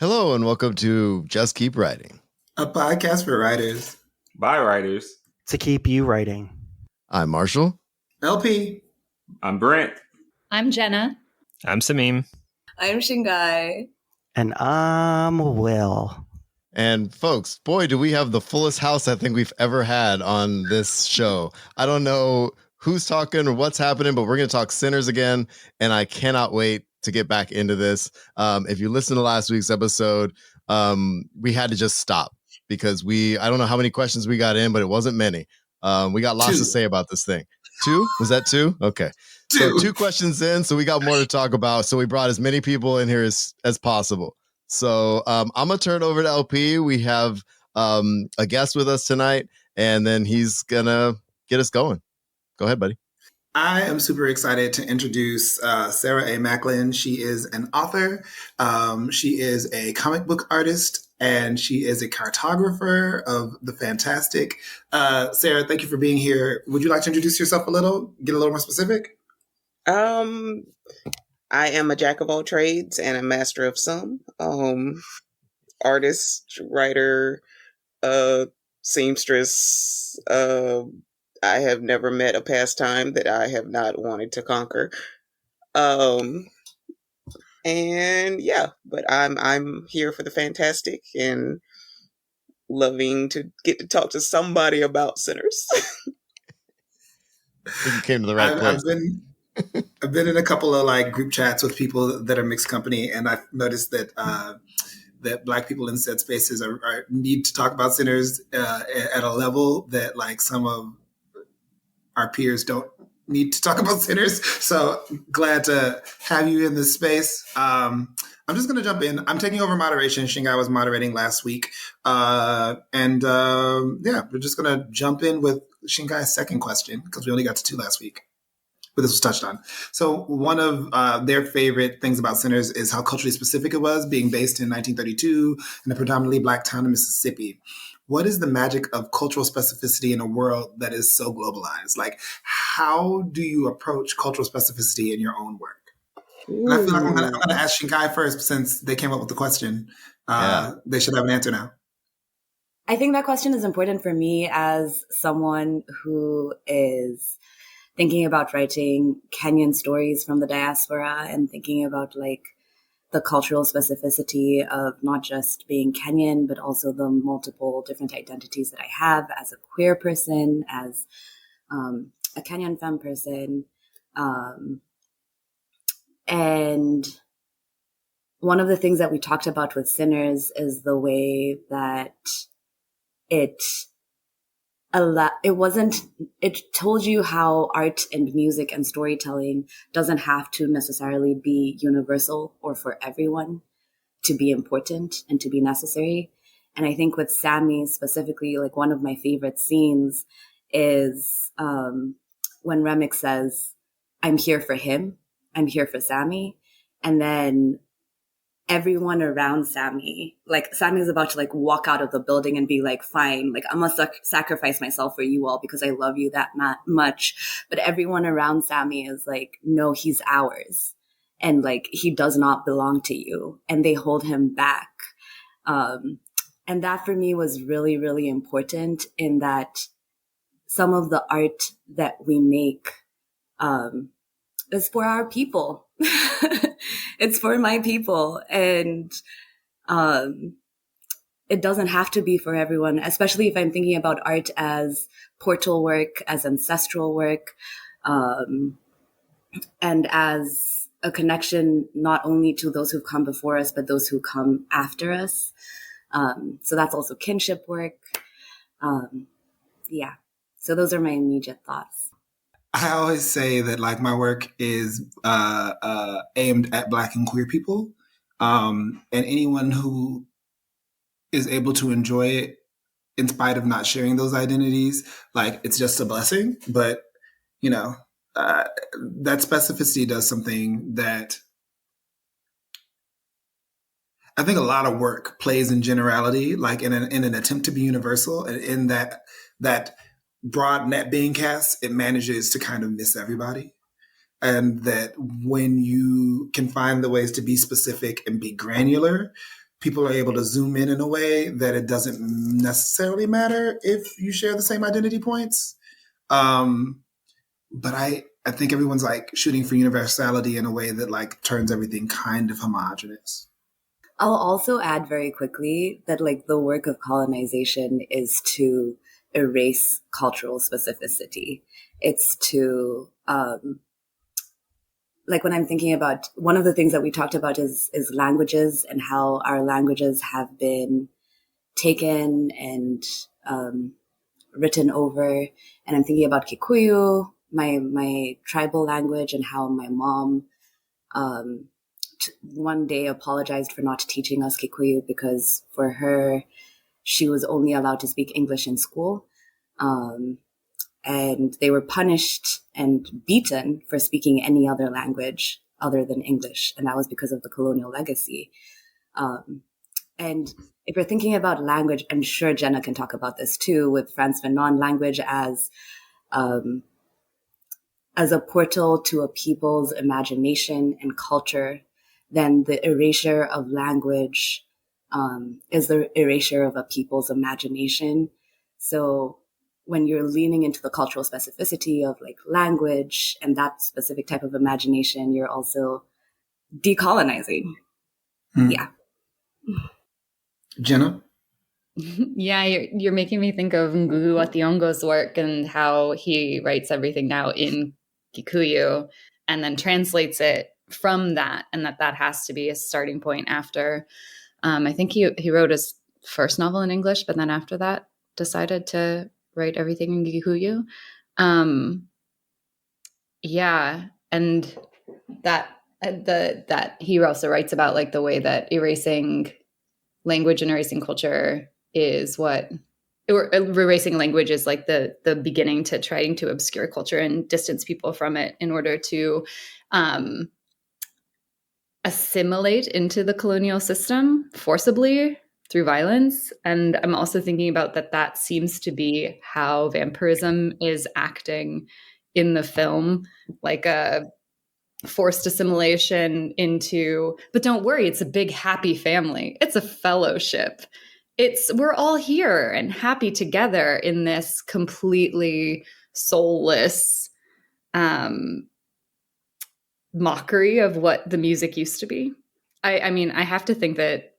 Hello and welcome to Just Keep Writing, a podcast for writers. By writers. To keep you writing. I'm Marshall. LP. I'm Brent. I'm Jenna. I'm Sameem. I'm Shingai. And I'm Will. And folks, boy, do we have the fullest house I think we've ever had on this show. I don't know who's talking or what's happening, but we're going to talk Sinners again. And I cannot wait to get back into this. If you listened to last week's episode, we had to just stop because I don't know how many questions we got in, but it wasn't many. We got lots to say about this thing. 2? Was that 2? Okay. So 2 questions in, so we got more to talk about. So we brought as many people in here as possible. So I'm going to turn it over to LP. We have a guest with us tonight, and then he's going to get us going. Go ahead, buddy. I am super excited to introduce Sarah A. Macklin. She is an author. She is a comic book artist, and she is a cartographer of the fantastic. Sarah, thank you for being here. Would you like to introduce yourself a little, get a little more specific? I am a jack of all trades and a master of some. Artist, writer, seamstress. I have never met a pastime that I have not wanted to conquer. And yeah, but I'm here for the fantastic and loving to get to talk to somebody about Sinners. I think you came to the right place. I've been in a couple of group chats with people that are mixed company, and I've noticed that that Black people in said spaces need to talk about Sinners at a level that some of our peers don't need to talk about Sinners. So glad to have you in this space. I'm just going to jump in. I'm taking over moderation. Shingai was moderating last week. We're just going to jump in with Shingai's second question because we only got to 2 last week. But this was touched on. So one of their favorite things about Sinners is how culturally specific it was, being based in 1932 in a predominantly Black town in Mississippi. What is the magic of cultural specificity in a world that is so globalized? How do you approach cultural specificity in your own work? And I feel like I'm going to ask Shingai first since they came up with the question. They should have an answer now. I think that question is important for me as someone who is thinking about writing Kenyan stories from the diaspora and thinking about the cultural specificity of not just being Kenyan, but also the multiple different identities that I have as a queer person, as a Kenyan femme person. And one of the things that we talked about with Sinners is the way that it told you how art and music and storytelling doesn't have to necessarily be universal or for everyone to be important and to be necessary. And I think with Sammy specifically, one of my favorite scenes is when Remix says, "I'm here for him. I'm here for Sammy." And then everyone around Sammy, Sammy's about to walk out of the building and be fine, I must sacrifice myself for you all because I love you that much. But everyone around Sammy is no, he's ours. And he does not belong to you. And they hold him back. And that for me was really, really important in that some of the art that we make is for our people. It's for my people. And it doesn't have to be for everyone, especially if I'm thinking about art as portal work, as ancestral work, and as a connection not only to those who've come before us, but those who come after us. So that's also kinship work. So those are my immediate thoughts. I always say that my work is aimed at Black and queer people, and anyone who is able to enjoy it in spite of not sharing those identities, it's just a blessing. But that specificity does something that I think a lot of work plays in generality, in an attempt to be universal, and in that broad net being cast, it manages to kind of miss everybody. And that when you can find the ways to be specific and be granular, people are able to zoom in a way that it doesn't necessarily matter if you share the same identity points. But I think everyone's like shooting for universality in a way that like turns everything kind of homogenous. I'll also add very quickly that like the work of colonization is to erase cultural specificity. It's to like when I'm thinking about one of the things that we talked about is languages and how our languages have been taken and written over. And I'm thinking about Kikuyu, my tribal language, and how my mom one day apologized for not teaching us Kikuyu because for her, she was only allowed to speak English in school. And they were punished and beaten for speaking any other language other than English. And that was because of the colonial legacy. And if you're thinking about language, I'm sure Jenna can talk about this too, with Frantz Fanon, language as a portal to a people's imagination and culture, then the erasure of language is the erasure of a people's imagination. So when you're leaning into the cultural specificity of like language and that specific type of imagination, you're also decolonizing. Yeah. Jenna? Yeah, you're making me think of Ngugi wa Thiong'o's work and how he writes everything now in Kikuyu and then translates it from that, and that has to be a starting point after. I think he wrote his first novel in English, but then after that decided to write everything in Kikuyu. Yeah, and that he also writes about like the way that erasing language and erasing culture is erasing language is like the beginning to trying to obscure culture and distance people from it in order to assimilate into the colonial system forcibly through violence. And I'm also thinking about that seems to be how vampirism is acting in the film, like a forced assimilation into, but don't worry, it's a big happy family. It's a fellowship. We're all here and happy together in this completely soulless mockery of what the music used to be. I mean, I have to think that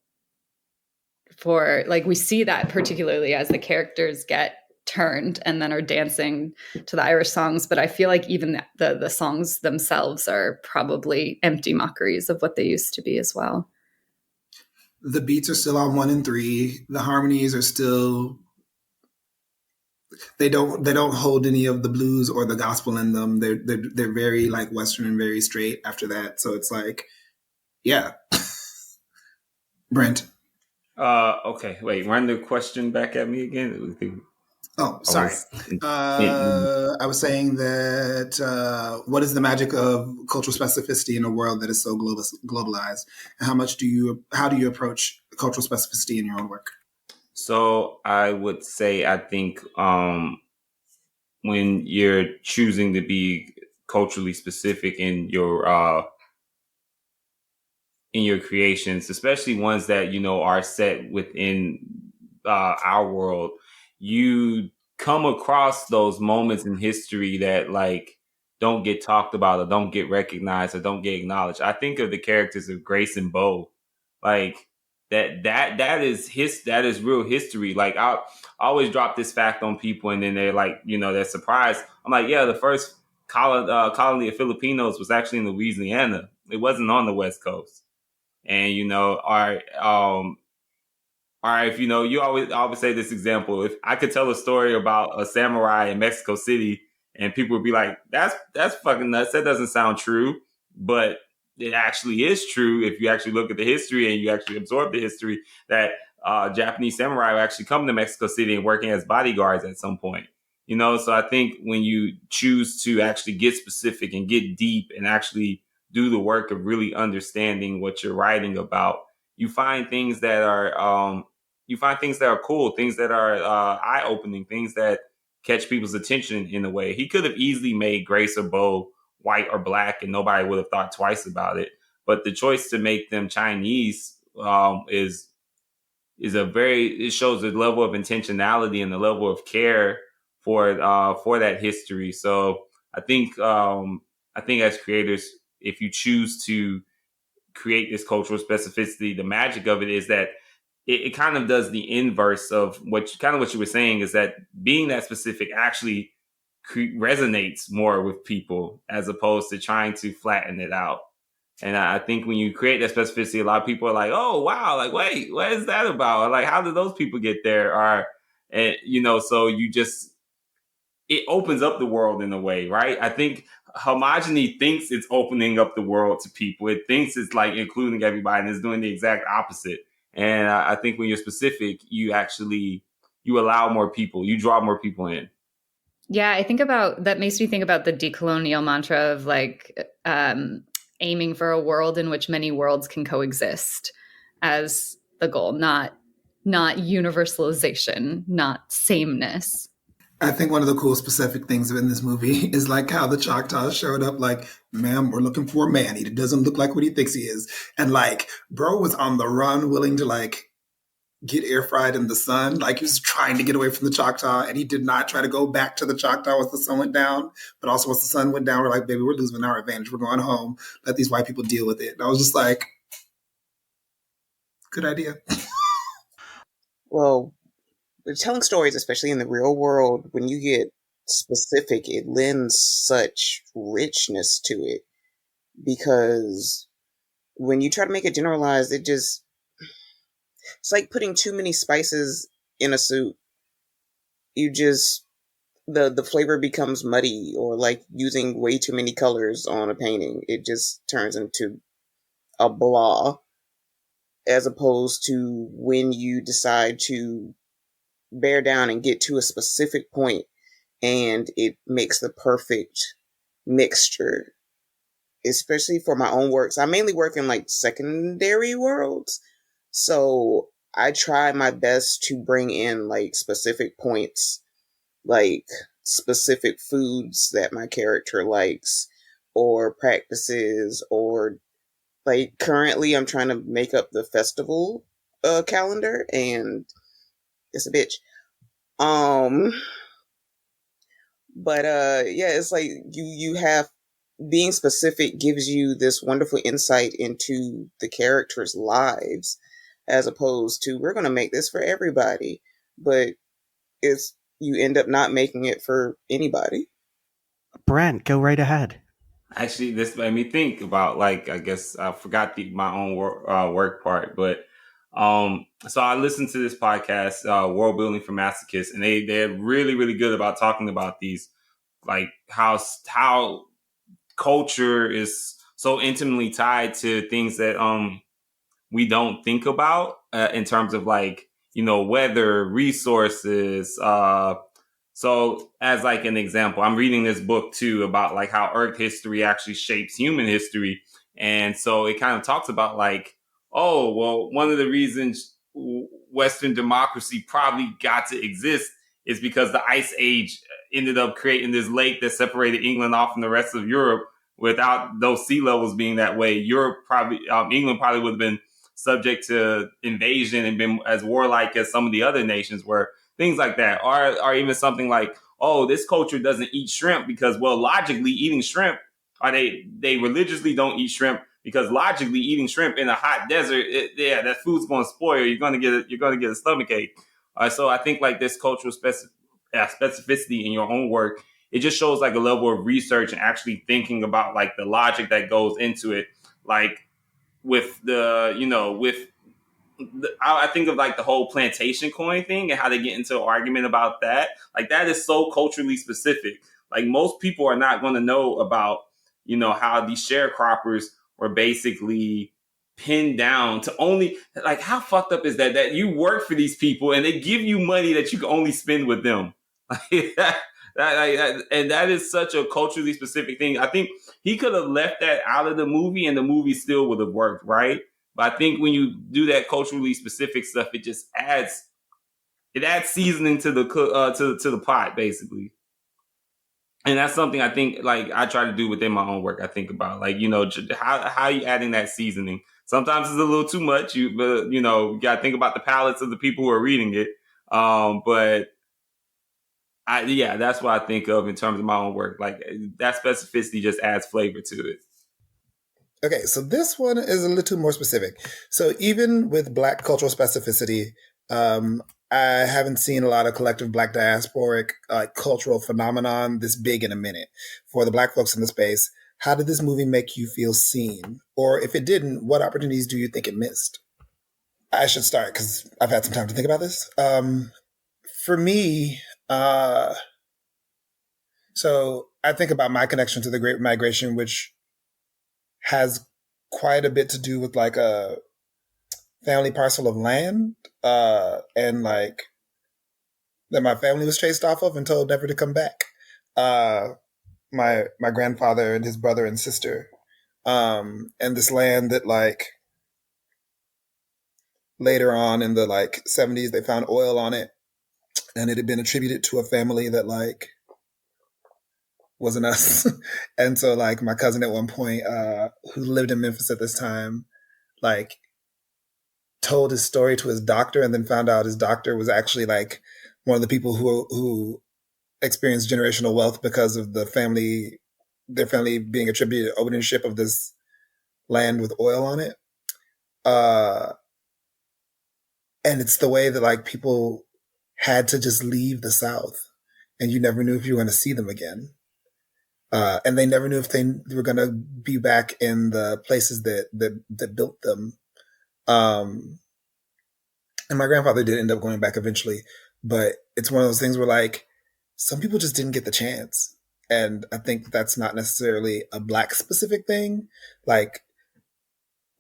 for like, we see that particularly as the characters get turned and then are dancing to the Irish songs. But I feel like even the songs themselves are probably empty mockeries of what they used to be as well. The beats are still on 1 and 3. The harmonies are still, they don't hold any of the blues or the gospel in them. They're very like Western and very straight after that. So it's like, yeah. Brent. Okay, wait, run the question back at me again. Oh, sorry. I was saying that what is the magic of cultural specificity in a world that is so globalized, and how do you approach cultural specificity in your own work? So I would say, I think when you're choosing to be culturally specific in your creations, especially ones that, you know, are set within our world, you come across those moments in history that like don't get talked about or don't get recognized or don't get acknowledged. I think of the characters of Grace and Bo, like that is real history. Like I always drop this fact on people and then they're like, you know, they're surprised. I'm like, yeah, the first colony of Filipinos was actually in Louisiana. It wasn't on the West Coast. And, you know, if you know, you always say this example. If I could tell a story about a samurai in Mexico City and people would be like, that's fucking nuts. That doesn't sound true. But it actually is true if you actually look at the history and you actually absorb the history that Japanese samurai actually come to Mexico City and working as bodyguards at some point. You know, so I think when you choose to actually get specific and get deep and actually do the work of really understanding what you're writing about, you find things that are cool, things that are eye-opening, things that catch people's attention in a way. He could have easily made Grace or Bo white or black and nobody would have thought twice about it. But the choice to make them Chinese is it shows the level of intentionality and the level of care for that history. So I think as creators, if you choose to create this cultural specificity, the magic of it is that it kind of does the inverse of what you were saying, is that being that specific actually resonates more with people as opposed to trying to flatten it out. And I think when you create that specificity, a lot of people are like, oh, wow, like, wait, what is that about? Or like, how did those people get there? Or, so it opens up the world in a way, right? I think homogeny thinks it's opening up the world to people. It thinks it's like including everybody, and it's doing the exact opposite. And I think when you're specific, you allow more people, you draw more people in. Yeah, that makes me think about the decolonial mantra of like aiming for a world in which many worlds can coexist as the goal, not universalization, not sameness. I think one of the cool specific things in this movie is like how the Choctaws showed up like, ma'am, we're looking for a man. He doesn't look like what he thinks he is. And like, bro was on the run, willing to like get air fried in the sun. Like he was trying to get away from the Choctaw, and he did not try to go back to the Choctaw once the sun went down. But also once the sun went down, we're like, baby, we're losing our advantage. We're going home. Let these white people deal with it. And I was just like, good idea. Well, telling stories, especially in the real world, when you get specific, it lends such richness to it. Because when you try to make it generalized, it's like putting too many spices in a soup. The flavor becomes muddy, or like using way too many colors on a painting. It just turns into a blah. As opposed to when you decide to bear down and get to a specific point, and it makes the perfect mixture. Especially for my own works, I mainly work in like secondary worlds, so I try my best to bring in like specific points, like specific foods that my character likes, or practices, or like currently I'm trying to make up the festival calendar, and it's a bitch. But yeah, it's like you have, being specific gives you this wonderful insight into the characters' lives, as opposed to we're going to make this for everybody, but you end up not making it for anybody. Brent, go right ahead. Actually, this made me think about, like, I guess I forgot my own work part, but so I listened to this podcast, World Building for Masochists, and they're really, really good about talking about these, like how culture is so intimately tied to things that we don't think about in terms of like, weather, resources. So as like an example, I'm reading this book too about like how Earth history actually shapes human history. And so it kind of talks about like, oh, well, one of the reasons Western democracy probably got to exist is because the Ice Age ended up creating this lake that separated England off from the rest of Europe. Without those sea levels being that way, England probably would have been subject to invasion and been as warlike as some of the other nations were. Things like that, or even something like, oh, this culture doesn't eat shrimp because, well, logically eating shrimp, or they religiously don't eat shrimp because logically eating shrimp in a hot desert, that food's going to spoil. You're going to get a stomachache. So I think like this cultural specificity in your own work, it just shows like a level of research and actually thinking about like the logic that goes into it. Like with I think of like the whole plantation coin thing and how they get into an argument about that. Like that is so culturally specific. Like most people are not going to know about, how these sharecroppers were basically pinned down to only, like, how fucked up is that you work for these people and they give you money that you can only spend with them. And that is such a culturally specific thing. I think he could have left that out of the movie and the movie still would have worked, right? But I think when you do that culturally specific stuff, it just adds seasoning to the to the pot, basically. And that's something I think like I try to do within my own work. I think about like, how are you adding that seasoning? Sometimes it's a little too much. You got to think about the palates of the people who are reading it. But that's what I think of in terms of my own work. Like that specificity just adds flavor to it. Okay, so this one is a little more specific. So even with Black cultural specificity, I haven't seen a lot of collective Black diasporic cultural phenomenon this big in a minute. For the Black folks in the space, how did this movie make you feel seen? Or if it didn't, what opportunities do you think it missed? I should start because I've had some time to think about this. For me, so I think about my connection to the Great Migration, which has quite a bit to do with like a family parcel of land and like that my family was chased off of and told never to come back. My grandfather and his brother and sister, and this land that like later on in the like 70s they found oil on it, and it had been attributed to a family that like wasn't us. And so like my cousin at one point, who lived in Memphis at this time, like told his story to his doctor and then found out his doctor was actually like one of the people who experienced generational wealth because of their family being attributed ownership of this land with oil on it. And it's the way that like people had to just leave the South and you never knew if you were going to see them again. And they never knew if they were going to be back in the places that built them. And my grandfather did end up going back eventually, but it's one of those things where like some people just didn't get the chance. And I think that's not necessarily a Black specific thing. Like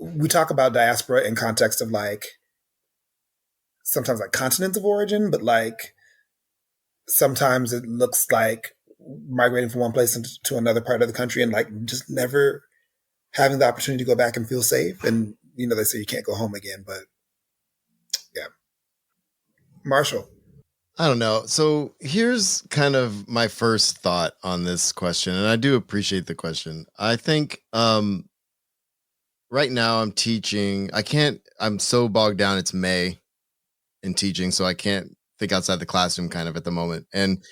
we talk about diaspora in context of like sometimes like continents of origin, but like sometimes it looks like migrating from one place to another part of the country and like just never having the opportunity to go back and feel safe. And, you know, they say you can't go home again, but yeah. Marshall. I don't know. So here's kind of my first thought on this question. And I do appreciate the question. I think, right now I'm teaching. I'm so bogged down. It's May in teaching. So I can't think outside the classroom kind of at the moment. And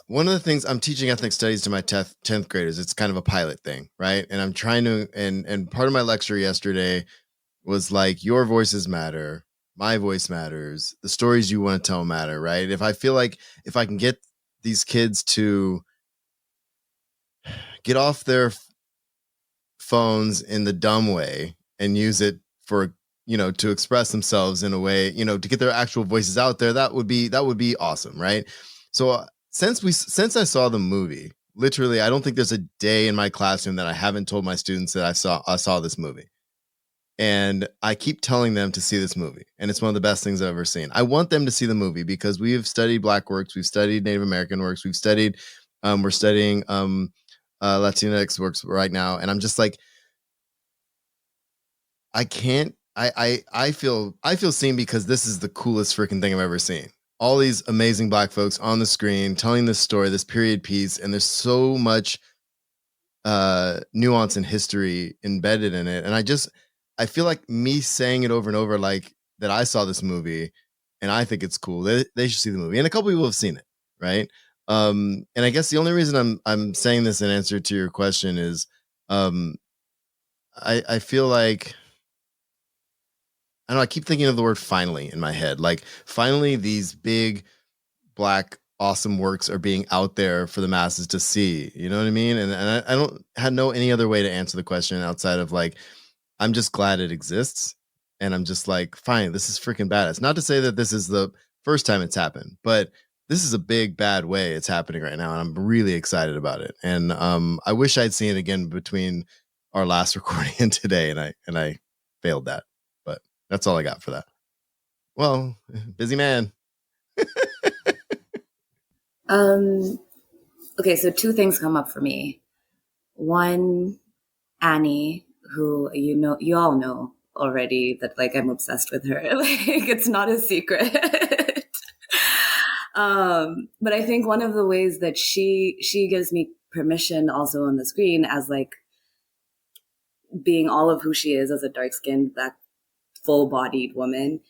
one of the things I'm teaching ethnic studies to my 10th graders, it's kind of a pilot thing, right? And I'm trying to, and part of my lecture yesterday was like, your voices matter, my voice matters, the stories you want to tell matter, right? If I feel like if I can get these kids to get off their phones in the dumb way and use it for, to express themselves in a way, to get their actual voices out there, that would be awesome, right? So since I saw the movie, literally, I don't think there's a day in my classroom that I haven't told my students that I saw this movie. And I keep telling them to see this movie. And it's one of the best things I've ever seen. I want them to see the movie because we have studied Black works. We've studied Native American works. We're studying Latinx works right now. And I'm just like, I feel seen because this is the coolest freaking thing I've ever seen. All these amazing Black folks on the screen telling this story, this period piece, and there's so much nuance and history embedded in it. And I feel like me saying it over and over, like that I saw this movie and I think it's cool. They should see the movie. And a couple people have seen it, right? And I guess the only reason I'm saying this in answer to your question is I feel like, I don't know, I keep thinking of the word finally in my head. Like, finally, these big, Black, awesome works are being out there for the masses to see. You know what I mean? And I don't know any other way to answer the question outside of like, I'm just glad it exists. And I'm just like, fine, this is freaking badass. Not to say that this is the first time it's happened, but this is a big, bad way it's happening right now. And I'm really excited about it. And I wish I'd seen it again between our last recording and today. And I failed that. That's all I got for that. Well, busy man. Okay, so two things come up for me. One, Annie, who you all know already that like I'm obsessed with her. Like it's not a secret. But I think one of the ways that she gives me permission also on the screen as like being all of who she is as a dark-skinned, that full-bodied woman.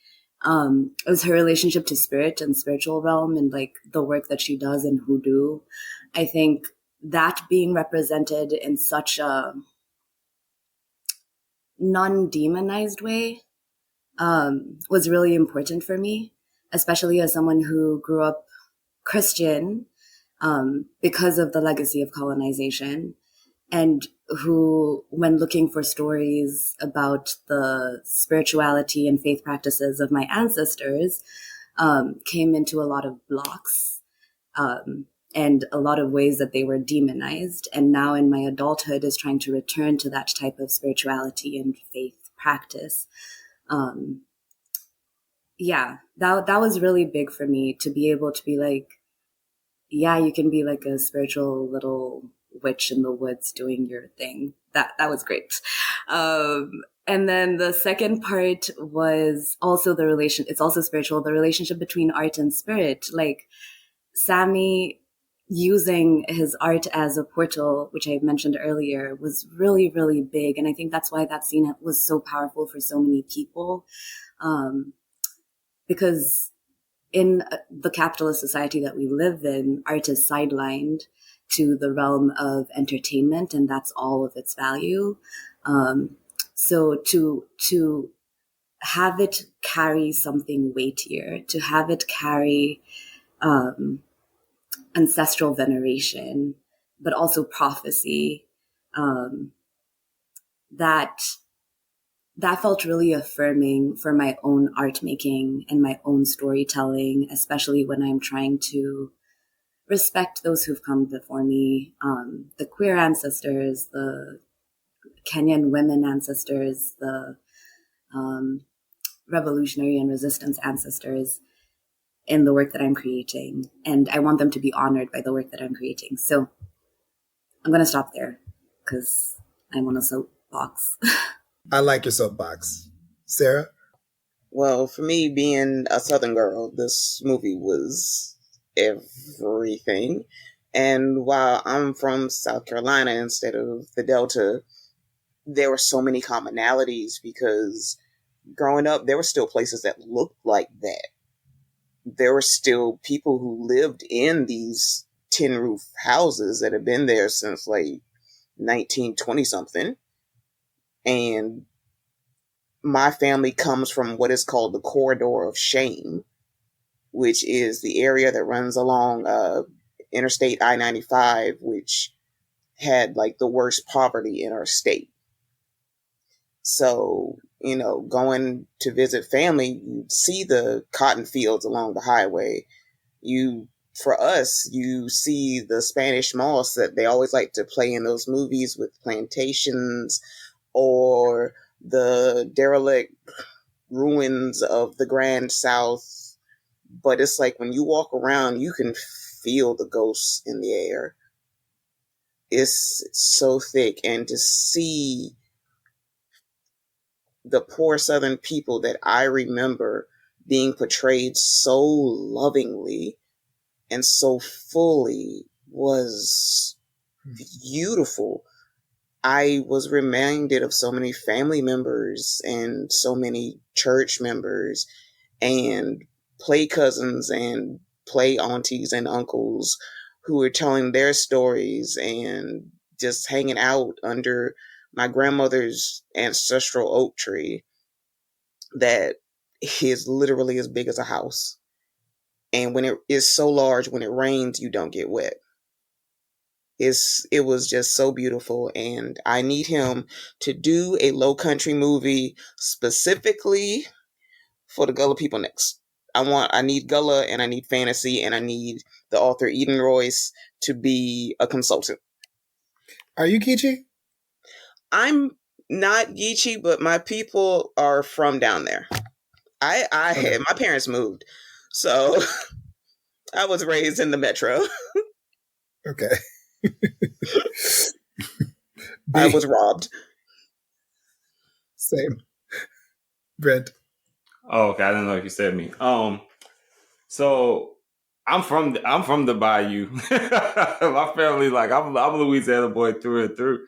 It was her relationship to spirit and spiritual realm and like the work that she does in hoodoo. I think that being represented in such a non-demonized way was really important for me, especially as someone who grew up Christian because of the legacy of colonization, and who, when looking for stories about the spirituality and faith practices of my ancestors, came into a lot of blocks and a lot of ways that they were demonized. And now in my adulthood is trying to return to that type of spirituality and faith practice. Yeah, that was really big for me, to be able to be like, yeah, you can be like a spiritual little witch in the woods doing your thing. That was great. And then the second part was also it's also spiritual, the relationship between art and spirit. Like Sammy using his art as a portal, which I mentioned earlier, was really, really big. And I think that's why that scene was so powerful for so many people. Because in the capitalist society that we live in, art is sidelined to the realm of entertainment, and that's all of its value. So to have it carry something weightier, to have it carry ancestral veneration, but also prophecy, that felt really affirming for my own art making and my own storytelling, especially when I'm trying to respect those who've come before me, the queer ancestors, the Kenyan women ancestors, the revolutionary and resistance ancestors in the work that I'm creating. And I want them to be honored by the work that I'm creating. So I'm going to stop there because I'm on a soapbox. I like your soapbox. Sarah? Well, for me, being a Southern girl, this movie was everything. And while I'm from South Carolina instead of the Delta, there were so many commonalities because growing up, there were still places that looked like that. There were still people who lived in these tin roof houses that have been there since like 1920 something. And my family comes from what is called the Corridor of Shame, which is the area that runs along Interstate I-95, which had like the worst poverty in our state. So, going to visit family, you see the cotton fields along the highway. For us, you see the Spanish moss that they always like to play in those movies with plantations, or the derelict ruins of the Grand South. But it's like when you walk around, you can feel the ghosts in the air. It's so thick. And to see the poor Southern people that I remember being portrayed so lovingly and so fully was beautiful. I was reminded of so many family members and so many church members and play cousins and play aunties and uncles who were telling their stories and just hanging out under my grandmother's ancestral oak tree that is literally as big as a house. And when it is so large, when it rains, you don't get wet. It was just so beautiful, and I need him to do a Low Country movie specifically for the Gullah people next. I need Gullah, and I need fantasy, and I need the author Eden Royce to be a consultant. Are you Geechee? I'm not Geechee, but my people are from down there. Okay. My parents moved, so I was raised in the metro. Okay. I was robbed. Same. Brent. Oh, okay. I didn't know if you said me. So I'm from the Bayou. My family, like I'm a Louisiana boy through and through.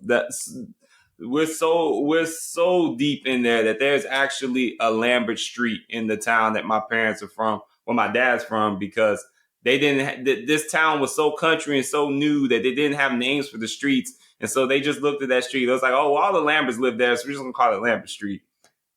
That's we're so deep in there that there's actually a Lambert Street in the town that my parents are from, where my dad's from, because they didn't. This town was so country and so new that they didn't have names for the streets, and so they just looked at that street. It was like, oh, well, all the Lamberts live there, so we're just gonna call it Lambert Street.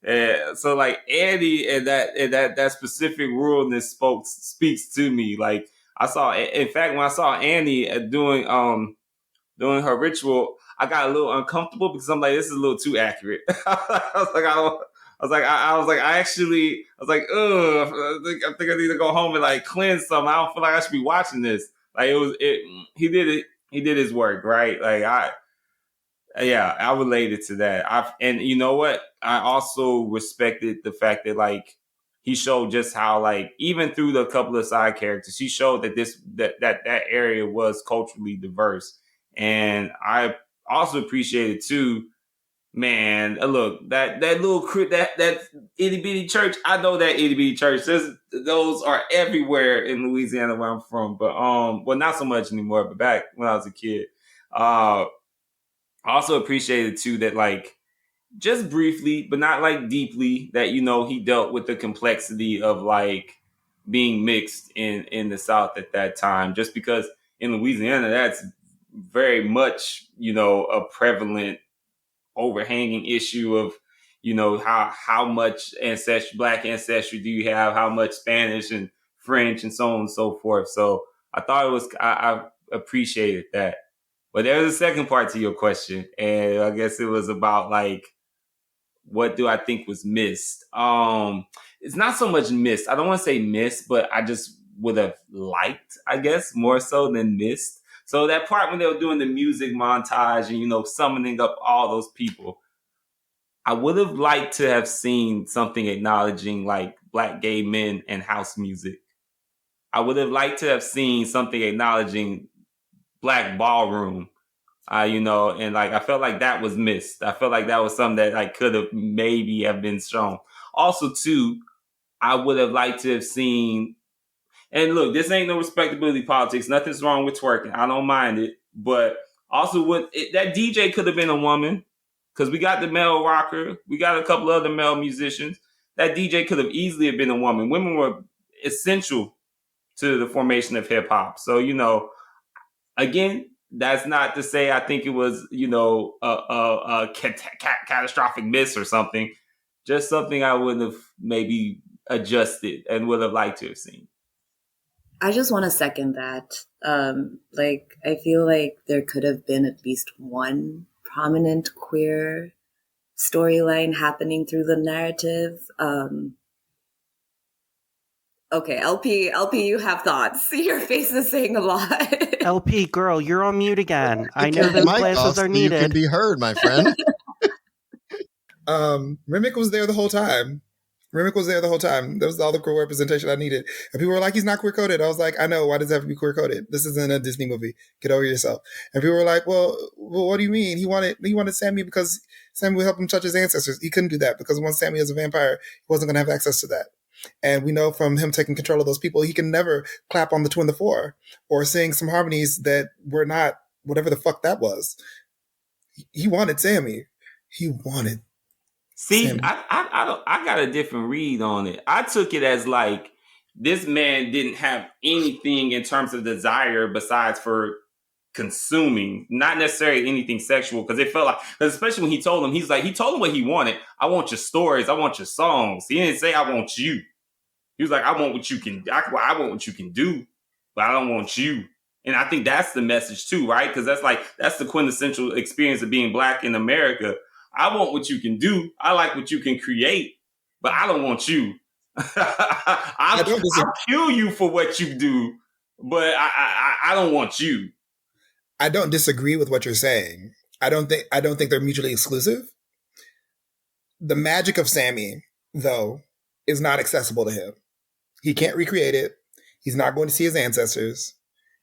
So like Annie and that specific ruralness speaks to me. Like I saw, in fact, when I saw Annie doing her ritual, I got a little uncomfortable because I'm like, this is a little too accurate. I was like, I think I need to go home and like cleanse some. I don't feel like I should be watching this. Like he did his work, right? Like I related to that. And you know what? I also respected the fact that like he showed just how like even through the couple of side characters, he showed that that area was culturally diverse. And I also appreciated too, man. Look, that little that itty bitty church. I know that itty bitty church. Those are everywhere in Louisiana where I'm from. But well, not so much anymore. But back when I was a kid, I also appreciated too that like just briefly, but not like deeply, that he dealt with the complexity of like being mixed in the South at that time. Just because in Louisiana, that's very much a prevalent overhanging issue of how much black ancestry do you have, how much Spanish and French and so on and so forth. So I thought I appreciated that. But there's a second part to your question, and I guess it was about like, what do I think was missed? It's not so much missed. I don't want to say missed, but I just would have liked, I guess, more so than missed. So that part when they were doing the music montage and, summoning up all those people, I would have liked to have seen something acknowledging like Black gay men and house music. I would have liked to have seen something acknowledging Black ballroom, and like I felt like that was missed. I felt like that was something that like could have maybe have been shown. Also, too, I would have liked to have seen. And look, this ain't no respectability politics. Nothing's wrong with twerking. I don't mind it. But also, that DJ could have been a woman, because we got the male rocker. We got a couple other male musicians. That DJ could have easily have been a woman. Women were essential to the formation of hip hop. So, again, that's not to say I think it was, a catastrophic miss or something. Just something I would have maybe adjusted and would have liked to have seen. I just want to second that. I feel like there could have been at least one prominent queer storyline happening through the narrative. Okay, LP, you have thoughts. Your face is saying a lot. LP, girl, you're on mute again. I know those glasses are needed. You can be heard, my friend. Remick was there the whole time. That was all the queer representation I needed. And people were like, he's not queer coded. I was like, I know. Why does it have to be queer coded? This isn't a Disney movie. Get over yourself. And people were like, well, what do you mean? He wanted Sammy because Sammy would help him touch his ancestors. He couldn't do that because once Sammy is a vampire, he wasn't going to have access to that. And we know from him taking control of those people, he can never clap on the 2 and the 4 or sing some harmonies that were not whatever the fuck that was. He wanted Sammy. He wanted. See, I got a different read on it. I took it as like this man didn't have anything in terms of desire besides for consuming, not necessarily anything sexual, because it felt like, because especially when he told him what he wanted. I want your stories. I want your songs. He didn't say I want you. He was like, I want what you can. I want what you can do, but I don't want you. And I think that's the message too, right? Because that's the quintessential experience of being Black in America. I want what you can do. I like what you can create, but I don't want you. I'll kill you for what you do, but I don't want you. I don't disagree with what you're saying. I don't think they're mutually exclusive. The magic of Sammy, though, is not accessible to him. He can't recreate it. He's not going to see his ancestors,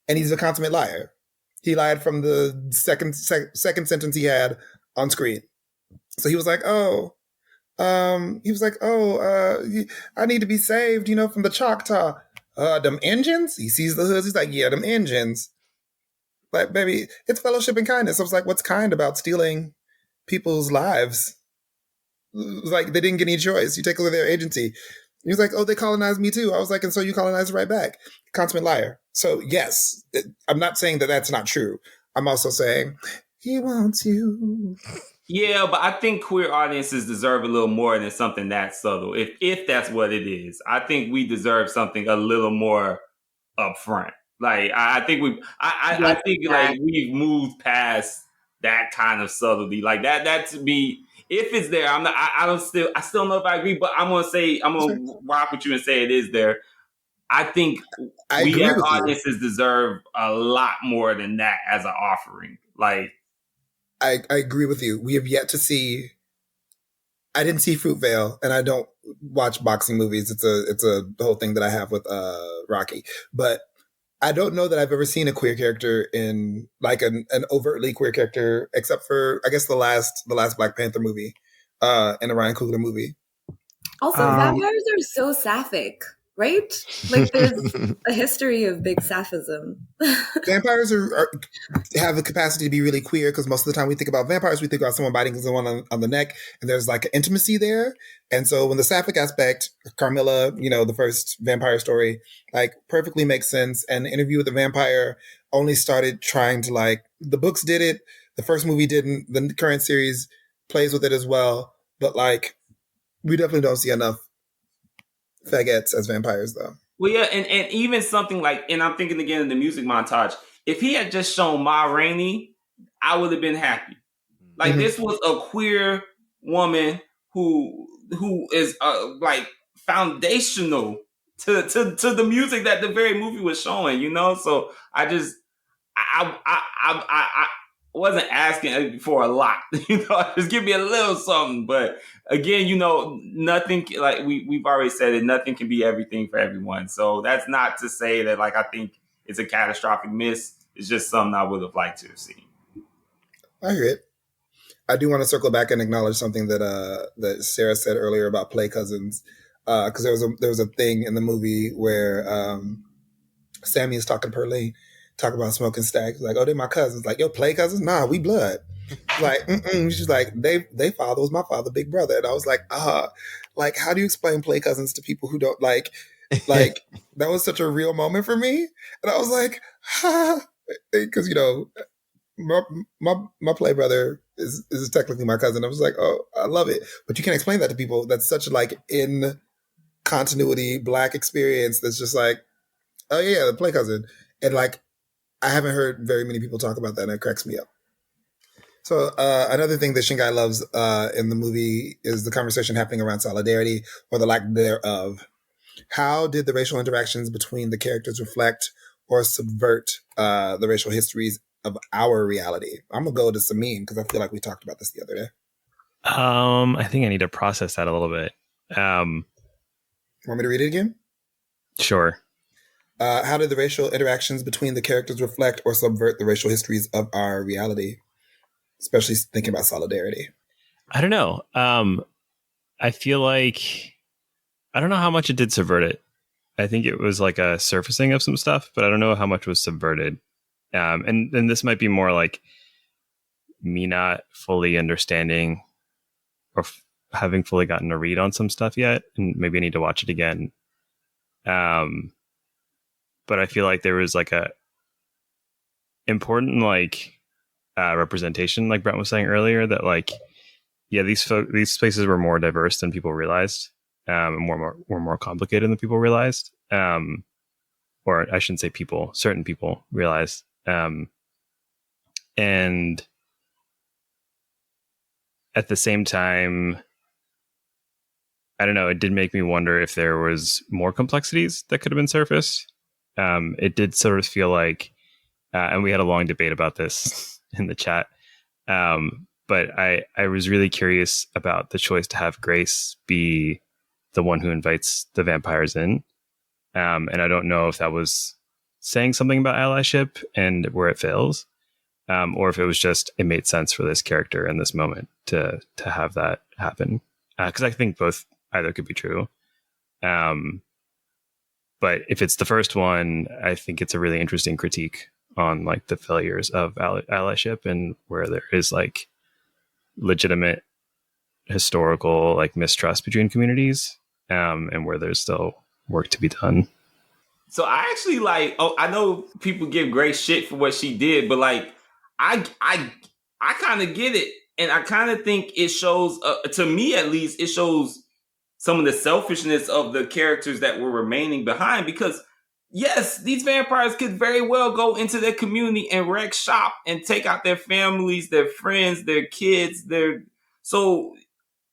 and he's a consummate liar. He lied from the second sentence he had on screen. So he was like, I need to be saved, from the Choctaw. Them engines? He sees the hoods. He's like, yeah, them engines. Like, baby, it's fellowship and kindness. I was like, what's kind about stealing people's lives. Like, they didn't get any choice. You take away their agency. He was like, oh, they colonized me too. I was like, and so you colonized right back. Consummate liar. So yes, I'm not saying that that's not true. I'm also saying he wants you. Yeah, but I think queer audiences deserve a little more than something that subtle. If that's what it is, I think we deserve something a little more upfront. Like I think we've moved past that kind of subtlety. Like that to me, if it's there, I still don't know if I agree, but I'm gonna rock with you and say it is there. I think we as audiences deserve a lot more than that as an offering. Like, I agree with you. We have yet to see. I didn't see Fruitvale, and I don't watch boxing movies. It's a whole thing that I have with Rocky. But I don't know that I've ever seen a queer character in like an overtly queer character, except for I guess the last Black Panther movie, and a Ryan Coogler movie. Also, vampires are so sapphic, right? Like, there's a history of big sapphism. Vampires have the capacity to be really queer, because most of the time we think about vampires, we think about someone biting someone on the neck, and there's like an intimacy there. And so when the sapphic aspect, Carmilla, the first vampire story, like perfectly makes sense. And Interview with the Vampire only started trying to, like, the books did it, the first movie didn't, the current series plays with it as well. But like, we definitely don't see enough faggots as vampires, though. Well, yeah, and even something like, and I'm thinking again of the music montage. If he had just shown Ma Rainey, I would have been happy. Like, this was a queer woman who is like foundational to the music that the very movie was showing. So I wasn't asking for a lot. Just give me a little something. But again, nothing, like we've already said it, nothing can be everything for everyone. So that's not to say that, like, I think it's a catastrophic miss. It's just something I would have liked to have seen. I hear it. I do want to circle back and acknowledge something that Sarah said earlier about play cousins. Because there was a thing in the movie where Sammy is talking to Pearline, talking about smoking stacks. Like, oh, they're my cousins. Like, yo, play cousins? Nah, we blood. Like, she's like, they father was my father, big brother. And I was like, like, how do you explain play cousins to people who don't like that was such a real moment for me. And I was like, because my play brother is technically my cousin. I was like, oh, I love it. But you can't explain that to people. That's such like in continuity Black experience. That's just like, oh yeah, the play cousin. And like, I haven't heard very many people talk about that, and it cracks me up. So another thing that Shingai loves in the movie is the conversation happening around solidarity, or the lack thereof. How did the racial interactions between the characters reflect or subvert the racial histories of our reality? I'm going to go to Sameem, because I feel like we talked about this the other day. I think I need to process that a little bit. Want me to read it again? Sure. How did the racial interactions between the characters reflect or subvert the racial histories of our reality? Especially thinking about solidarity. I don't know. I feel like, I don't know how much it did subvert it. I think it was like a surfacing of some stuff, but I don't know how much was subverted. And this might be more like me not fully understanding or having fully gotten a read on some stuff yet. And maybe I need to watch it again. But I feel like there was like a important like representation, like Brent was saying earlier, that like, yeah, these places were more diverse than people realized, and were more complicated than people realized, or I shouldn't say people, certain people realized, and at the same time, I don't know, it did make me wonder if there was more complexities that could have been surfaced. It did sort of feel like, and we had a long debate about this in the chat, but I was really curious about the choice to have Grace be the one who invites the vampires in. And I don't know if that was saying something about allyship and where it fails, or if it was just, it made sense for this character in this moment to have that happen. Because I think either could be true. But if it's the first one, I think it's a really interesting critique on like the failures of allyship, and where there is like legitimate historical like mistrust between communities, and where there's still work to be done. So I actually like. Oh, I know people give great shit for what she did, but like, I kind of get it, and I kind of think it shows. To me, at least, it shows some of the selfishness of the characters that were remaining behind. Because yes, these vampires could very well go into their community and wreck shop and take out their families, their friends, their kids. So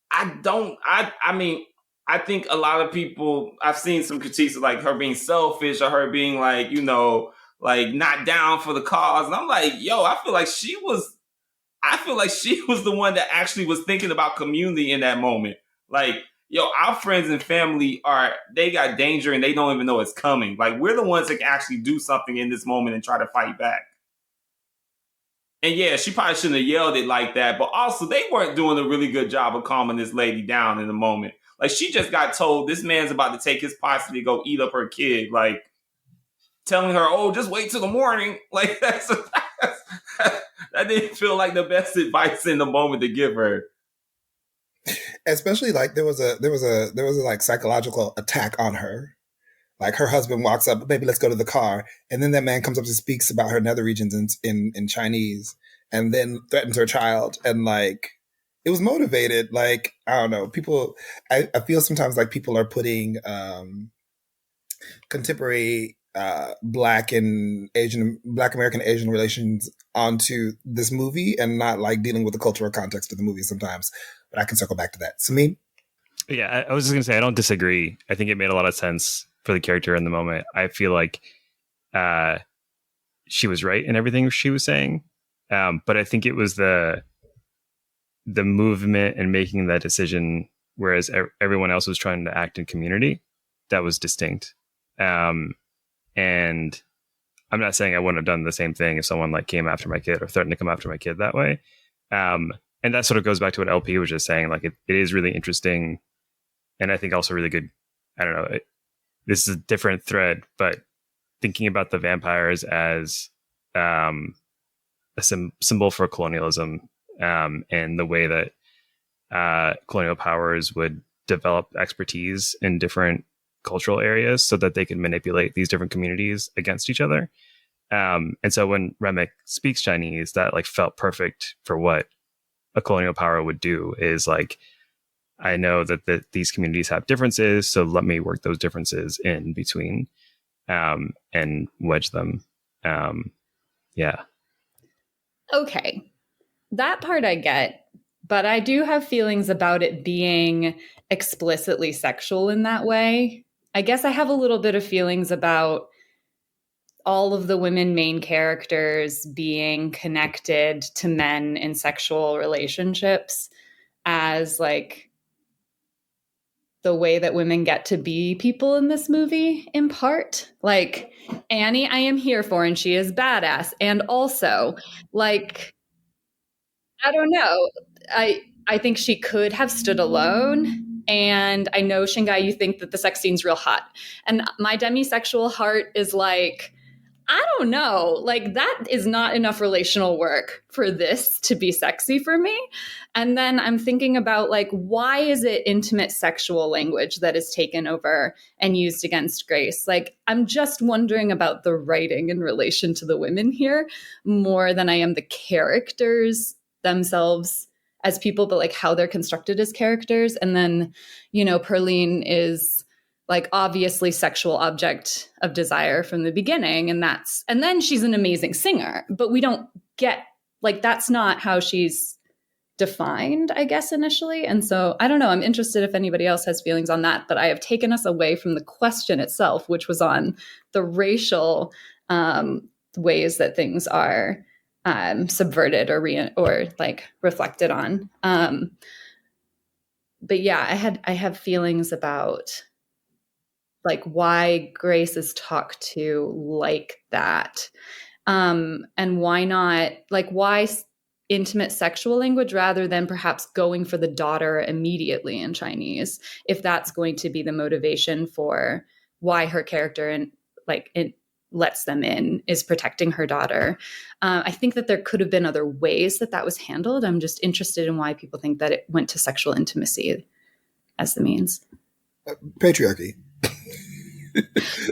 I mean, I think a lot of people, I've seen some critiques of like her being selfish or her being like, you know, like not down for the cause. And I'm like, yo, I feel like she was the one that actually was thinking about community in that moment. Like, yo, our friends and family they got danger and they don't even know it's coming. Like, we're the ones that can actually do something in this moment and try to fight back. And yeah, she probably shouldn't have yelled it like that, but also they weren't doing a really good job of calming this lady down in the moment. Like, she just got told this man's about to take his posse to go eat up her kid. Like, telling her, oh, just wait till the morning. Like, that didn't feel like the best advice in the moment to give her. Especially like there was a like psychological attack on her. Like, her husband walks up, baby, let's go to the car. And then that man comes up and speaks about her nether regions in Chinese and then threatens her child. And like, it was motivated. Like, I don't know, people, I feel sometimes like people are putting contemporary Black American Asian relations onto this movie and not like dealing with the cultural context of the movie sometimes. But I can circle back to that. Sameem? Yeah, I was just going to say, I don't disagree. I think it made a lot of sense for the character in the moment. I feel like she was right in everything she was saying. But I think it was the movement and making that decision, whereas everyone else was trying to act in community, that was distinct. And I'm not saying I wouldn't have done the same thing if someone like came after my kid or threatened to come after my kid that way. And that sort of goes back to what LP was just saying. Like, it is really interesting. And I think also really good. I don't know. This is a different thread, but thinking about the vampires as a symbol for colonialism, and the way that colonial powers would develop expertise in different cultural areas so that they can manipulate these different communities against each other. And so when Remick speaks Chinese, that like felt perfect for what a colonial power would do, is like, I know that these communities have differences, so let me work those differences in between, and wedge them. Yeah. Okay. That part I get, but I do have feelings about it being explicitly sexual in that way. I guess I have a little bit of feelings about all of the women main characters being connected to men in sexual relationships as like the way that women get to be people in this movie, in part. Like, Annie, I am here for, and she is badass. And also, like, I don't know. I think she could have stood alone. And I know, Shingai, you think that the sex scene's real hot. And my demisexual heart is like, I don't know, like that is not enough relational work for this to be sexy for me. And then I'm thinking about like, why is it intimate sexual language that is taken over and used against Grace? Like, I'm just wondering about the writing in relation to the women here more than I am the characters themselves as people, but like how they're constructed as characters. And then, you know, Perline is like obviously sexual object of desire from the beginning. And then she's an amazing singer, but we don't get like, that's not how she's defined, I guess, initially. And so I don't know, I'm interested if anybody else has feelings on that, but I have taken us away from the question itself, which was on the racial ways that things are subverted or like reflected on. But yeah, I have feelings about like why Grace is talked to like that. And why not, like why intimate sexual language rather than perhaps going for the daughter immediately in Chinese, if that's going to be the motivation for why her character lets them in is protecting her daughter. I think that there could have been other ways that was handled. I'm just interested in why people think that it went to sexual intimacy as the means. Patriarchy.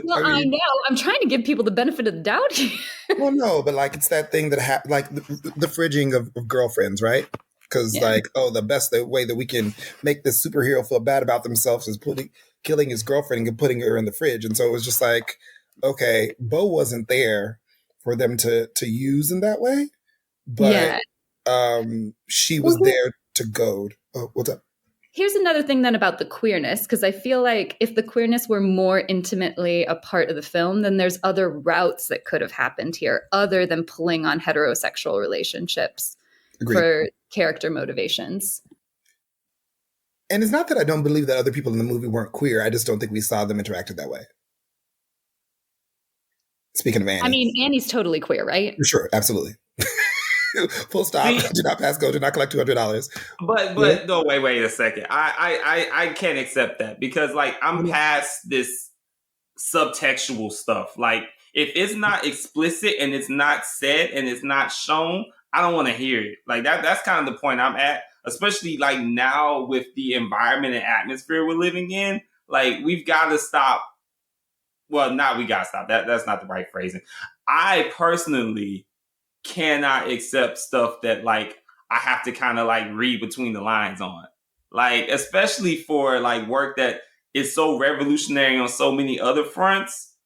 Well, I know. I'm trying to give people the benefit of the doubt here. Well, no, but like it's that thing that like the fridging of girlfriends, right? Because the best way that we can make this superhero feel bad about themselves is killing his girlfriend and putting her in the fridge. And so it was just like, okay, Bo wasn't there for them to use in that way, but she was there to goad. Oh, what's up? Here's another thing then about the queerness, because I feel like if the queerness were more intimately a part of the film, then there's other routes that could have happened here other than pulling on heterosexual relationships for character motivations. And it's not that I don't believe that other people in the movie weren't queer. I just don't think we saw them interacted that way. Speaking of Annie. I mean, Annie's totally queer, right? Sure, absolutely. Full stop. Do not pass go. Do not collect $200. But no, wait a second. I can't accept that because like I'm past this subtextual stuff. Like if it's not explicit and it's not said and it's not shown, I don't want to hear it. Like that's kind of the point I'm at. Especially like now with the environment and atmosphere we're living in. Like we've got to stop. Well, not we got to stop. That's not the right phrasing. I personally cannot accept stuff that like I have to kind of like read between the lines on, like especially for like work that is so revolutionary on so many other fronts,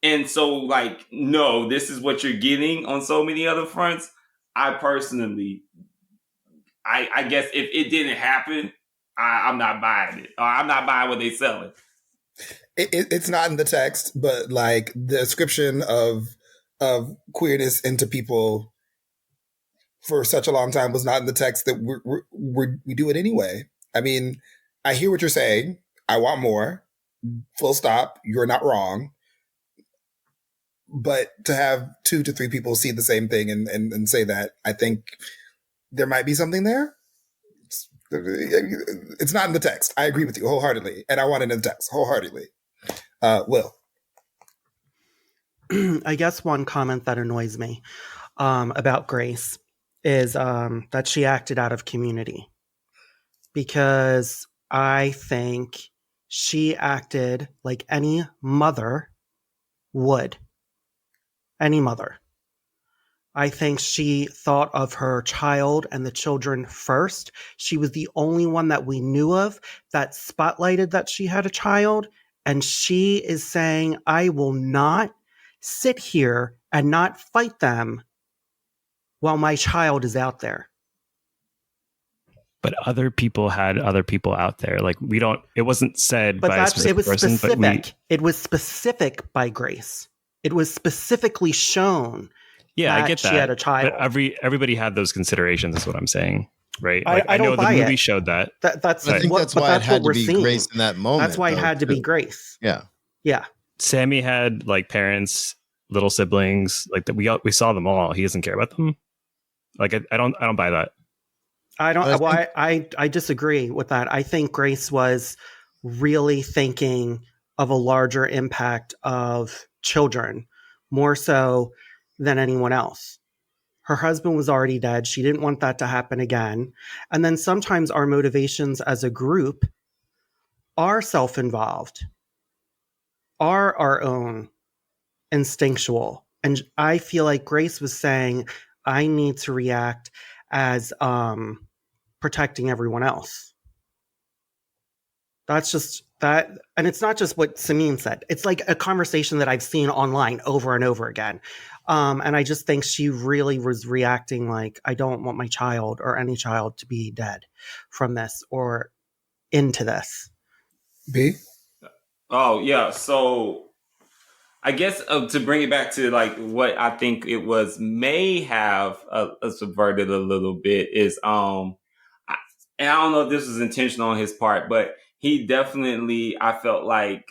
and so like no, this is what you're getting on so many other fronts. I personally, I guess if it didn't happen, I'm not buying it. Or I'm not buying what they selling. It's not in the text, but like the description of queerness into people for such a long time was not in the text that we do it anyway. I mean, I hear what you're saying. I want more. Full stop. You're not wrong. But to have 2 to 3 people see the same thing and say that, I think there might be something there. It's not in the text. I agree with you wholeheartedly. And I want it in the text wholeheartedly. Will. I guess one comment that annoys me about Grace is that she acted out of community, because I think she acted like any mother would. Any mother. I think she thought of her child and the children first. She was the only one that we knew of that spotlighted that she had a child. And she is saying, I will not sit here and not fight them while my child is out there. But other people had other people out there. Like it wasn't said by a specific person. Specific. It was specific by Grace. It was specifically shown. Yeah, I get that. She had a child. But everybody had those considerations, is what I'm saying. Right? Like, I know the movie showed that. That's I think that's why it had to be Grace in that moment. That's why it had to be Grace. Yeah. Yeah. Sammy had like parents, little siblings, like that. We saw them all. He doesn't care about them. Like I don't buy that. I disagree with that. I think Grace was really thinking of a larger impact of children, more so than anyone else. Her husband was already dead. She didn't want that to happen again. And then sometimes our motivations as a group are self-involved, are our own instinctual. And I feel like Grace was saying, I need to react as protecting everyone else. That's just that. And it's not just what Sameem said. It's like a conversation that I've seen online over and over again. And I just think she really was reacting like, I don't want my child or any child to be dead from this or into this. B? Oh, yeah. So I guess to bring it back to like what I think it was may have subverted a little bit is, and I don't know if this was intentional on his part, but he definitely, I felt like,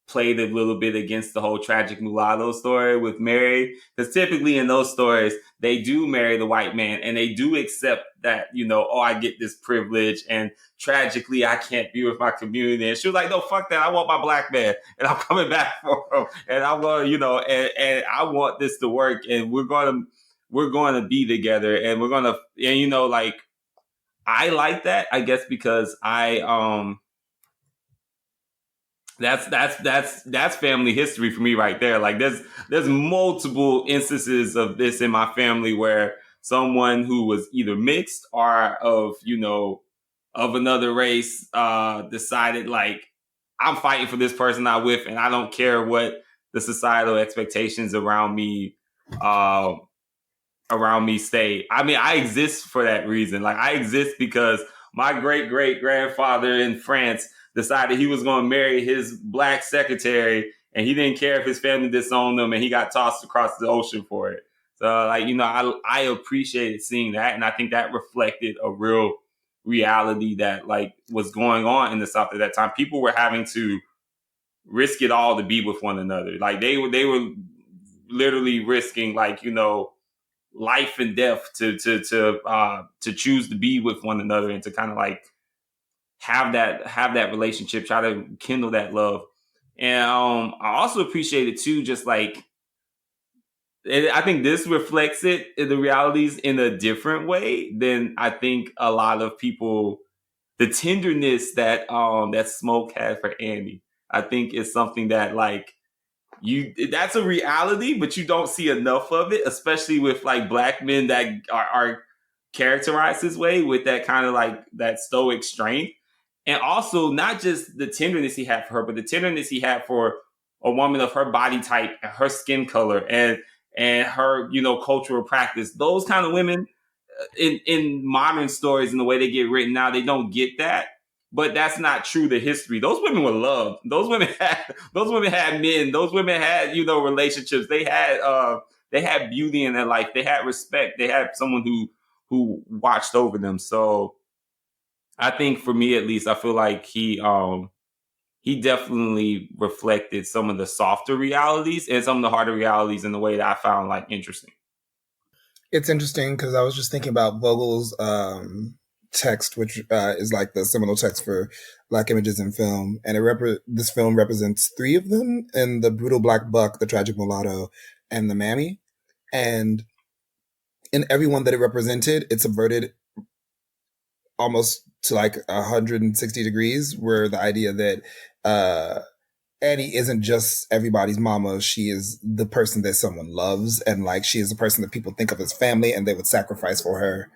played a little bit against the whole tragic mulatto story with Mary. Because typically in those stories, they do marry the white man and they do accept that, you know, oh, I get this privilege and tragically I can't be with my community. And she was like, no, fuck that. I want my black man and I'm coming back for him. And I'm going to, you know, and I want this to work and we're going to be together and we're going to, and, you know, like, I like that, I guess, because that's family history for me right there. Like there's multiple instances of this in my family where someone who was either mixed or of, you know, of another race decided like, I'm fighting for this person I'm with and I don't care what the societal expectations around me stay. I mean, I exist for that reason. Like I exist because my great-great-grandfather in France decided he was going to marry his black secretary and he didn't care if his family disowned him and he got tossed across the ocean for it. So like, you know, I appreciated seeing that. And I think that reflected a real reality that like was going on in the South at that time. People were having to risk it all to be with one another. Like they were literally risking like, you know, life and death to choose to be with one another and to kind of like have that relationship, try to kindle that love. And I also appreciate it too, just like I think this reflects it in the realities in a different way than I think a lot of people, the tenderness that that Smoke had for Annie, I think is something that like that's a reality, but you don't see enough of it, especially with like black men that are characterized this way with that kind of like that stoic strength. And also not just the tenderness he had for her, but the tenderness he had for a woman of her body type and her skin color and her, you know, cultural practice. Those kind of women in modern stories and the way they get written now, they don't get that. But that's not true to history. Those women were loved. Those women had men. Those women had, you know, relationships. They had beauty in their life. They had respect. They had someone who watched over them. So I think for me, at least, I feel like he definitely reflected some of the softer realities and some of the harder realities in the way that I found like interesting. It's interesting because I was just thinking about Vogel's text, which is like the seminal text for Black images in film, and this film represents three of them: in the brutal black buck, the tragic mulatto, and the mammy. And in everyone that it represented, it subverted almost to like 160 degrees, where the idea that Annie isn't just everybody's mama. She is the person that someone loves. And like, she is the person that people think of as family and they would sacrifice for her.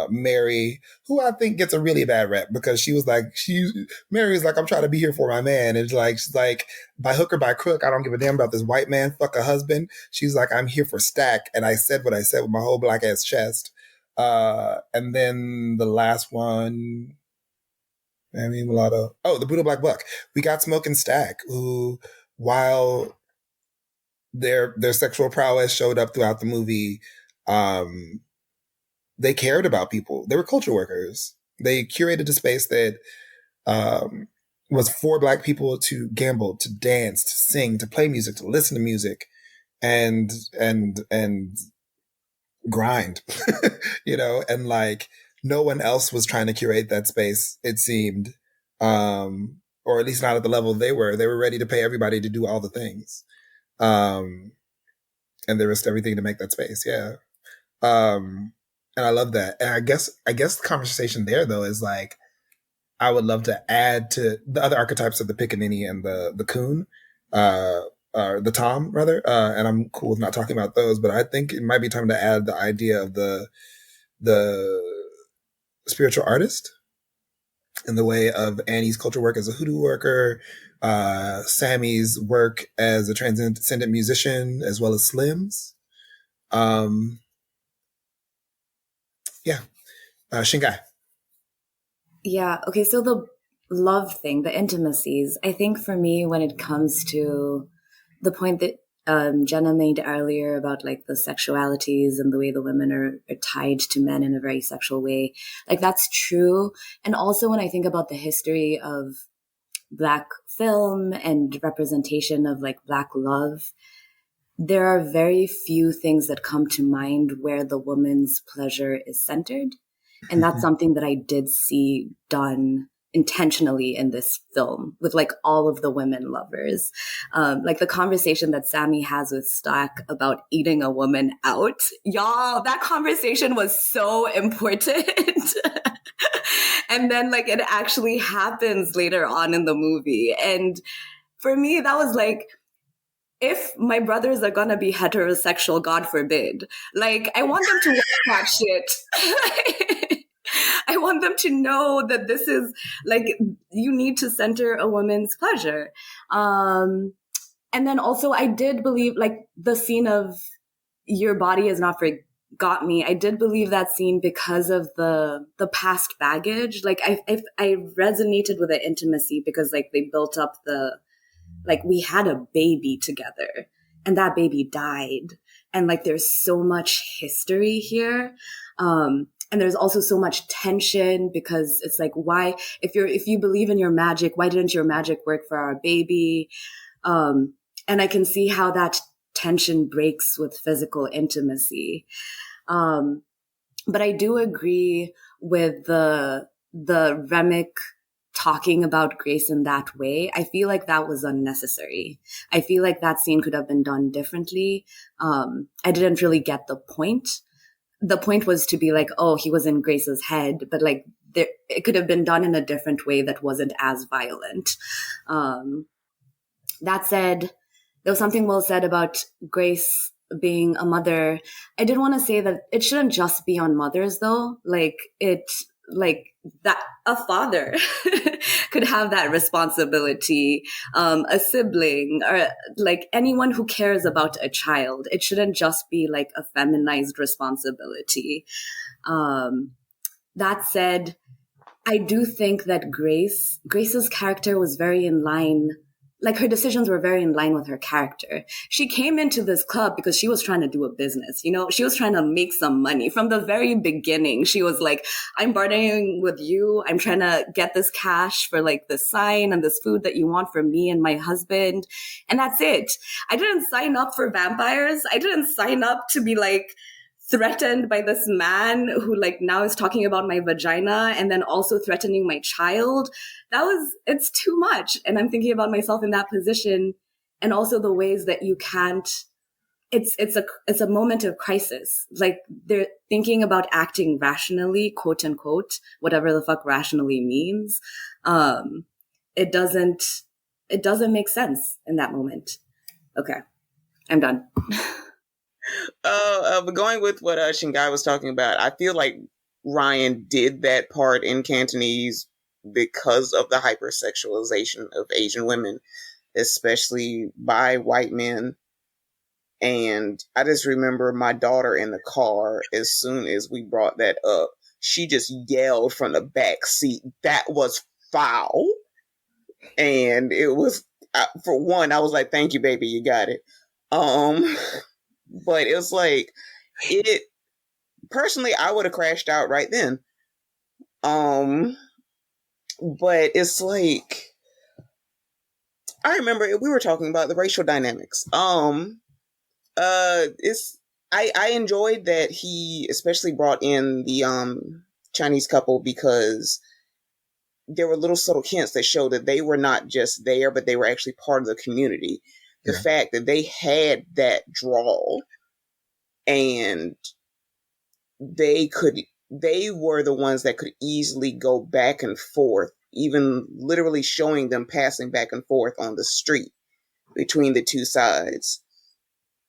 Mary, who I think gets a really bad rep because Mary's like, I'm trying to be here for my man. And she's like, by hook or by crook, I don't give a damn about this white man, fuck a husband. She's like, I'm here for Stack. And I said what I said with my whole black ass chest. And then the last one, mulatto. Oh, the brutal black buck. We got Smoke and Stack, who, while their sexual prowess showed up throughout the movie, they cared about people. They were culture workers. They curated a space that was for Black people to gamble, to dance, to sing, to play music, to listen to music, and grind, you know, and like no one else was trying to curate that space, it seemed, or at least not at the level they were. They were ready to pay everybody to do all the things. And they risked everything to make that space. Yeah. And I love that. And I guess the conversation there though is like, I would love to add to the other archetypes of the pickaninny and the coon, the Tom rather. And I'm cool with not talking about those, but I think it might be time to add the idea of the spiritual artist in the way of Annie's culture work as a hoodoo worker, Sammy's work as a transcendent musician, as well as Slim's. Shingai. Yeah. Okay. So the love thing, the intimacies, I think for me, when it comes to the point that Jenna made earlier about like the sexualities and the way the women are tied to men in a very sexual way, like that's true. And also when I think about the history of Black film and representation of like Black love, there are very few things that come to mind where the woman's pleasure is centered. And that's something that I did see done intentionally in this film with like all of the women lovers. Like the conversation that Sammy has with Stack about eating a woman out. Y'all, that conversation was so important. And then like it actually happens later on in the movie. And for me, that was like, if my brothers are gonna be heterosexual, God forbid, like I want them to watch that shit. I want them to know that this is like, you need to center a woman's pleasure. And then also I did believe like the scene of your body is not forgot me. I did believe that scene because of the past baggage. Like I resonated with the intimacy because like they built up like we had a baby together and that baby died. And like, there's so much history here. And there's also so much tension because it's like, why, if you believe in your magic, why didn't your magic work for our baby? And I can see how that tension breaks with physical intimacy. But I do agree with the Remick talking about Grace in that way. I feel like that was unnecessary. I feel like that scene could have been done differently. I didn't really get the point. The point was to be like, oh, he was in Grace's head, but like it could have been done in a different way that wasn't as violent. That said, there was something well said about Grace being a mother. I did want to say that it shouldn't just be on mothers though. Like that a father could have that responsibility, a sibling, or like anyone who cares about a child. It shouldn't just be like a feminized responsibility. That said, I do think that Grace's character was very in line. Like her decisions were very in line with her character. She came into this club because she was trying to do a business, you know, she was trying to make some money from the very beginning. She was like, I'm bartering with you. I'm trying to get this cash for like the sign and this food that you want for me and my husband. And that's it. I didn't sign up for vampires. I didn't sign up to be like threatened by this man who like now is talking about my vagina and then also threatening my child. It's too much. And I'm thinking about myself in that position and also the ways that you can't, it's a moment of crisis. Like they're thinking about acting rationally, quote unquote, whatever the fuck rationally means. It doesn't make sense in that moment. Okay. I'm done. But going with what Shingai was talking about, I feel like Ryan did that part in Cantonese because of the hypersexualization of Asian women, especially by white men. And I just remember my daughter in the car, as soon as we brought that up, she just yelled from the back seat, that was foul. And it was, for one, I was like, thank you, baby, you got it. But it was like, personally, I would have crashed out right then. But it's like, I remember we were talking about the racial dynamics. I enjoyed that he especially brought in the Chinese couple because there were little subtle hints that showed that they were not just there, but they were actually part of the community. The fact that they had that draw and they were the ones that could easily go back and forth, even literally showing them passing back and forth on the street between the two sides.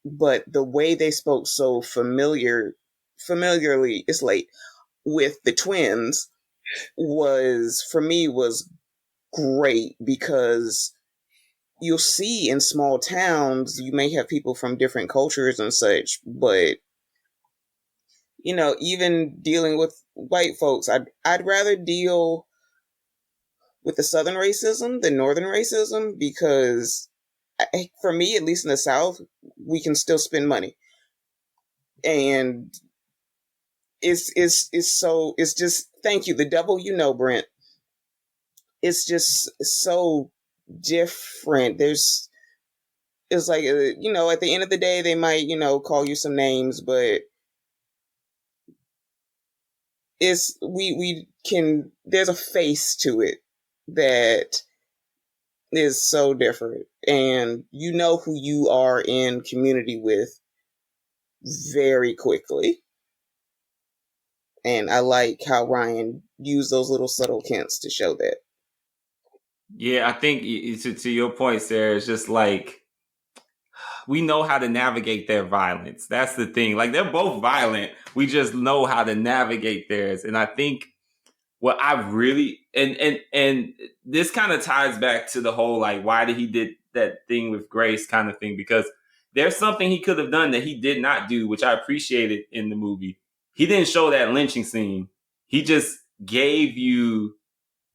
But the way they spoke so familiarly, it's late, with the twins was great because you'll see in small towns, you may have people from different cultures and such, but, you know, even dealing with white folks, I'd rather deal with the Southern racism than Northern racism because, for me, at least in the South, we can still spend money. And it's just, thank you, the devil, you know, Brent. It's just so different. it's like, you know, at the end of the day, they might, you know, call you some names, but there's a face to it that is so different, and you know who you are in community with very quickly. And I like how Ryan used those little subtle hints to show that. Yeah, I think to your point, Sarah, it's just like we know how to navigate their violence. That's the thing. Like, they're both violent. We just know how to navigate theirs. And I think what I really and this kind of ties back to the whole, like, why did he did that thing with Grace kind of thing, because there's something he could have done that he did not do, which I appreciated in the movie. He didn't show that lynching scene. He just gave you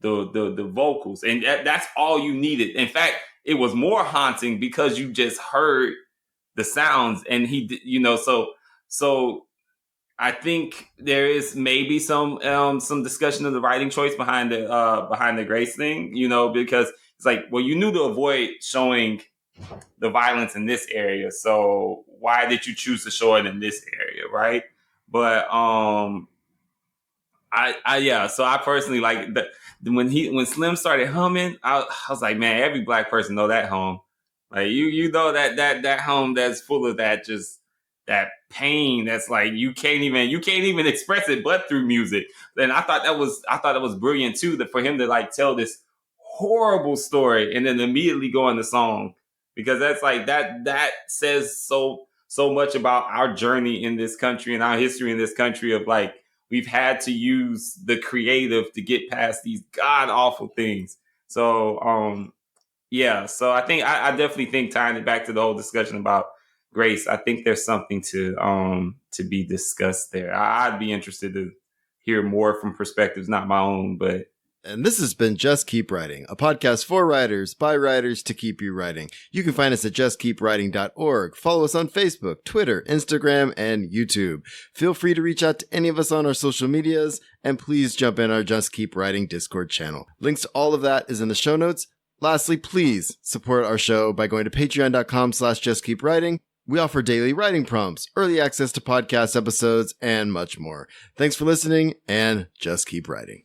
the vocals, and that's all you needed. In fact, it was more haunting because you just heard the sounds, and he, you know, so I think there is maybe some discussion of the writing choice behind the Grace thing, you know, because it's like, well, you knew to avoid showing the violence in this area, so why did you choose to show it in this area, right? But so I personally like when Slim started humming, I was like, man, every black person know that hum. Like, you know that hum that's full of that pain that's like you can't even express it but through music. And I thought that was brilliant too, that for him to like tell this horrible story and then immediately go in the song, because that's like that says so much about our journey in this country and our history in this country of like, we've had to use the creative to get past these god awful things. So, so I think I definitely think, tying it back to the whole discussion about Grace, I think there's something to be discussed there. I'd be interested to hear more from perspectives, not my own, but. And this has been Just Keep Writing, a podcast for writers, by writers, to keep you writing. You can find us at justkeepwriting.org. Follow us on Facebook, Twitter, Instagram, and YouTube. Feel free to reach out to any of us on our social medias, and please jump in our Just Keep Writing Discord channel. Links to all of that is in the show notes. Lastly, please support our show by going to patreon.com/justkeepwriting. We offer daily writing prompts, early access to podcast episodes, and much more. Thanks for listening, and just keep writing.